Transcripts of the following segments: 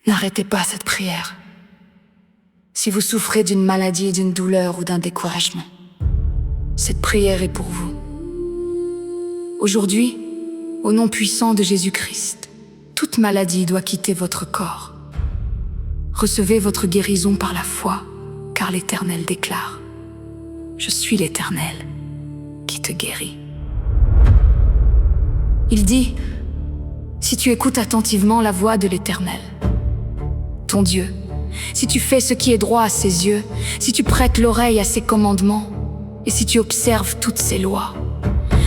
N'arrêtez pas cette prière. Si vous souffrez d'une maladie, d'une douleur ou d'un découragement, cette prière est pour vous. Aujourd'hui, au nom puissant de Jésus-Christ, toute maladie doit quitter votre corps. Recevez votre guérison par la foi, car l'Éternel déclare: Je suis l'Éternel qui te guérit. Il dit: si tu écoutes attentivement la voix de l'Éternel, ton Dieu, si tu fais ce qui est droit à ses yeux, si tu prêtes l'oreille à ses commandements, et si tu observes toutes ses lois,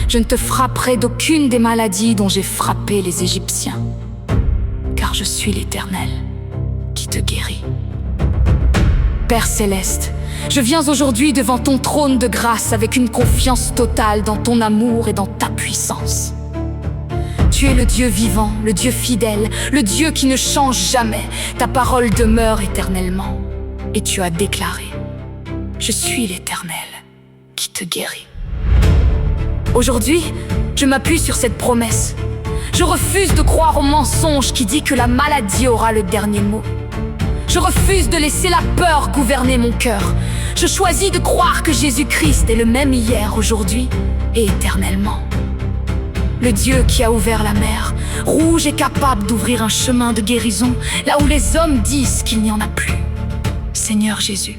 je ne te frapperai d'aucune des maladies dont j'ai frappé les Égyptiens, car je suis l'Éternel qui te guérit. Père céleste, je viens aujourd'hui devant ton trône de grâce avec une confiance totale dans ton amour et dans ta puissance. Tu es le Dieu vivant, le Dieu fidèle, le Dieu qui ne change jamais. Ta parole demeure éternellement. Et tu as déclaré: Je suis l'Éternel qui te guérit. Aujourd'hui, je m'appuie sur cette promesse. Je refuse de croire au mensonge qui dit que la maladie aura le dernier mot. Je refuse de laisser la peur gouverner mon cœur. Je choisis de croire que Jésus-Christ est le même hier, aujourd'hui et éternellement. Le Dieu qui a ouvert la mer, rouge et capable d'ouvrir un chemin de guérison, là où les hommes disent qu'il n'y en a plus. Seigneur Jésus,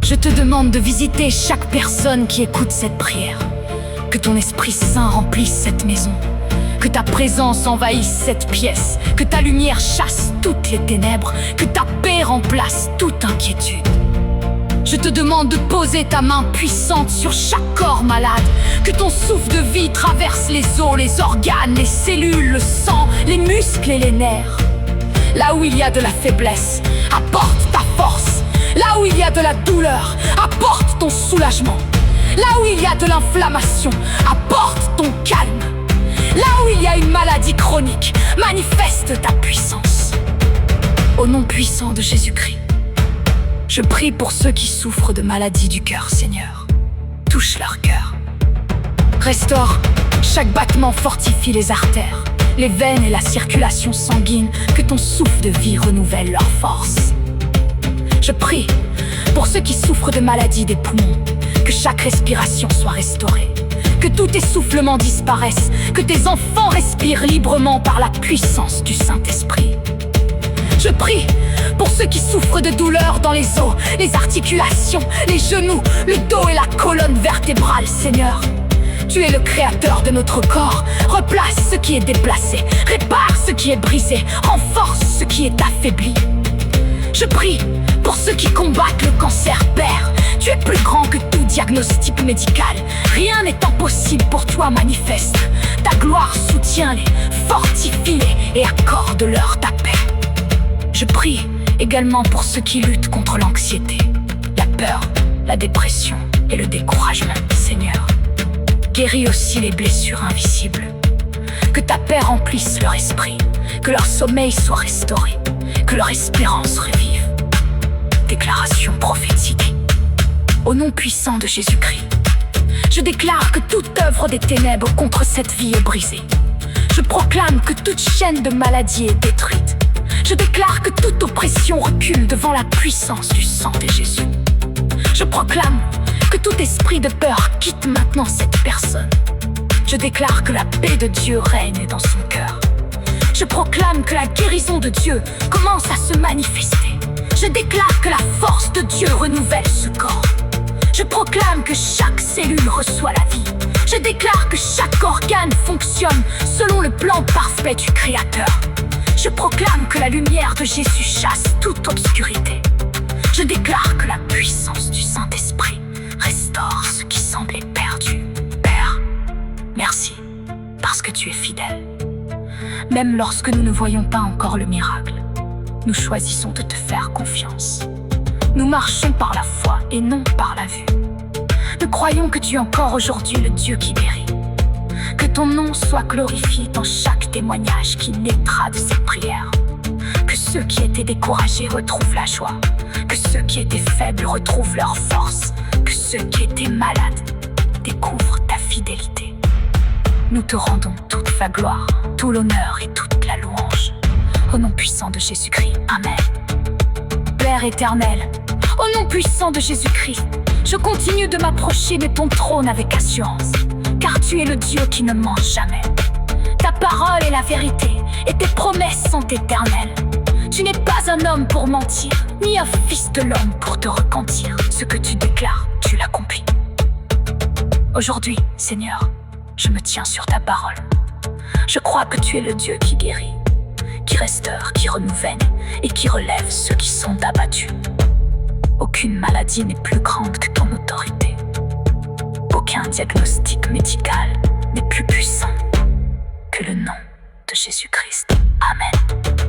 je te demande de visiter chaque personne qui écoute cette prière. Que ton Esprit Saint remplisse cette maison. Que ta présence envahisse cette pièce. Que ta lumière chasse toutes les ténèbres. Que ta paix remplace toute inquiétude. Je te demande de poser ta main puissante sur chaque corps malade. Que ton souffle de vie traverse les os, les organes, les cellules, le sang, les muscles et les nerfs. Là où il y a de la faiblesse, apporte ta force. Là où il y a de la douleur, apporte ton soulagement. Là où il y a de l'inflammation, apporte ton calme. Là où il y a une maladie chronique, manifeste ta puissance. Au nom puissant de Jésus-Christ, je prie pour ceux qui souffrent de maladies du cœur, Seigneur. Touche leur cœur. Restaure chaque battement, fortifie les artères, les veines et la circulation sanguine. Que ton souffle de vie renouvelle leur force. Je prie pour ceux qui souffrent de maladies des poumons. Que chaque respiration soit restaurée. Que tout essoufflement disparaisse. Que tes enfants respirent librement par la puissance du Saint-Esprit. Je prie pour ceux qui souffrent de douleurs dans les os, les articulations, les genoux, le dos et la colonne vertébrale, Seigneur. Tu es le créateur de notre corps. Replace ce qui est déplacé, répare ce qui est brisé, renforce ce qui est affaibli. Je prie pour ceux qui combattent le cancer, Père. Tu es plus grand que tout diagnostic médical. Rien n'est impossible pour toi, manifeste. Ta gloire soutient-les, fortifie-les et accorde-leur ta paix. Je prie également pour ceux qui luttent contre l'anxiété, la peur, la dépression et le découragement, Seigneur. Guéris aussi les blessures invisibles. Que ta paix remplisse leur esprit, que leur sommeil soit restauré, que leur espérance revive. Déclaration prophétique. Au nom puissant de Jésus-Christ, je déclare que toute œuvre des ténèbres contre cette vie est brisée. Je proclame que toute chaîne de maladie est détruite. Je déclare que toute oppression recule devant la puissance du sang de Jésus. Je proclame que tout esprit de peur quitte maintenant cette personne. Je déclare que la paix de Dieu règne dans son cœur. Je proclame que la guérison de Dieu commence à se manifester. Je déclare que la force de Dieu renouvelle ce corps. Je proclame que chaque cellule reçoit la vie. Je déclare que chaque organe fonctionne selon le plan parfait du Créateur. Je proclame que la lumière de Jésus chasse toute obscurité. Je déclare que la puissance du Saint-Esprit restaure ce qui semblait perdu. Père, merci, parce que tu es fidèle. Même lorsque nous ne voyons pas encore le miracle, nous choisissons de te faire confiance. Nous marchons par la foi et non par la vue. Nous croyons que tu es encore aujourd'hui le Dieu qui guérit. Que ton nom soit glorifié dans chaque témoignage qui naîtra de cette prière. Que ceux qui étaient découragés retrouvent la joie. Que ceux qui étaient faibles retrouvent leur force. Que ceux qui étaient malades découvrent ta fidélité. Nous te rendons toute la gloire, tout l'honneur et toute la louange. Au nom puissant de Jésus-Christ, Amen. Père éternel, au nom puissant de Jésus-Christ, je continue de m'approcher de ton trône avec assurance, car tu es le Dieu qui ne ment jamais. Ta parole est la vérité, et tes promesses sont éternelles. Tu n'es pas un homme pour mentir, ni un fils de l'homme pour te repentir. Ce que tu déclares, tu l'accomplis. Aujourd'hui, Seigneur, je me tiens sur ta parole. Je crois que tu es le Dieu qui guérit, qui restaure, qui renouvelle et qui relève ceux qui sont abattus. Aucune maladie n'est plus grande que ton autorité. Aucun diagnostic médical n'est plus puissant que le nom de Jésus-Christ. Amen.